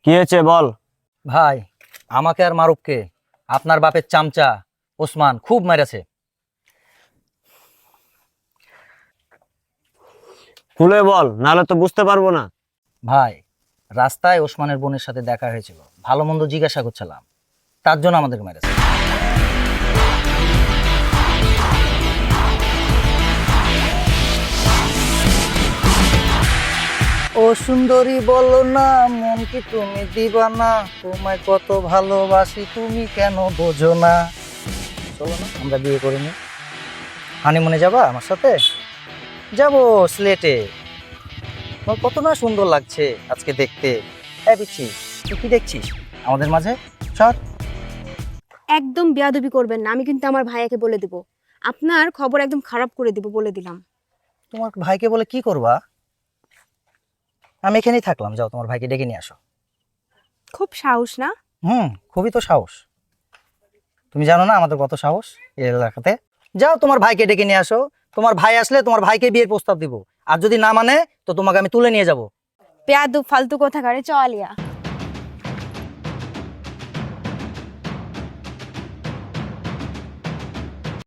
কি হয়েছে বল। ভাই, আমাকে আর মারুফকে আপনার বাপের চামচা ওসমান খুব মেরেছে। খুলে বল, নাহলে তো বুঝতে পারবো না। ভাই, রাস্তায় ওসমানের বোনের সাথে দেখা হয়েছিল, ভালো মন্দ জিজ্ঞাসা করছিলাম, তার জন্য আমাদেরকে মেরেছে। ও সুন্দরী বলো না, মন কি তুমি দিবা না, তোমায় কত ভালোবাসি তুমি কেন বোঝো না। চলো না আমরা বিয়ে করে নি, হানিমুনে যাবা আমার সাথে? যাবো সিলেটে। তোমার কত না সুন্দর লাগছে আজকে দেখতে। হ্যাঁ পিচ্ছি, তুই কি দেখছিস আমাদের মাঝে? সর। একদম বেয়াদবি করবেন না, আমি কিন্তু আমার ভাইয়াকে বলে দিব। আপনার খবর একদম খারাপ করে দিব, বলে দিলাম। তোমার ভাইকে বলে কি করবা? আমি এখানেই থাকলাম, যাও তোমার ভাইকে ডেকে নিয়ে আসো। খুব সাহস না? খুবই তো সাহস। তুমি জানো না আমাদের কত সাহস এই এলাকাতে। যাও তোমার ভাইকে ডেকে নিয়ে আসো, তোমার ভাই আসলে তোমার ভাইকে বিয়ের প্রস্তাব দিব, আর যদি না মানে তো তোমাকে আমি তুলে নিয়ে যাব। বেয়াদব ফালতু কথা কারে, চল আলিয়া।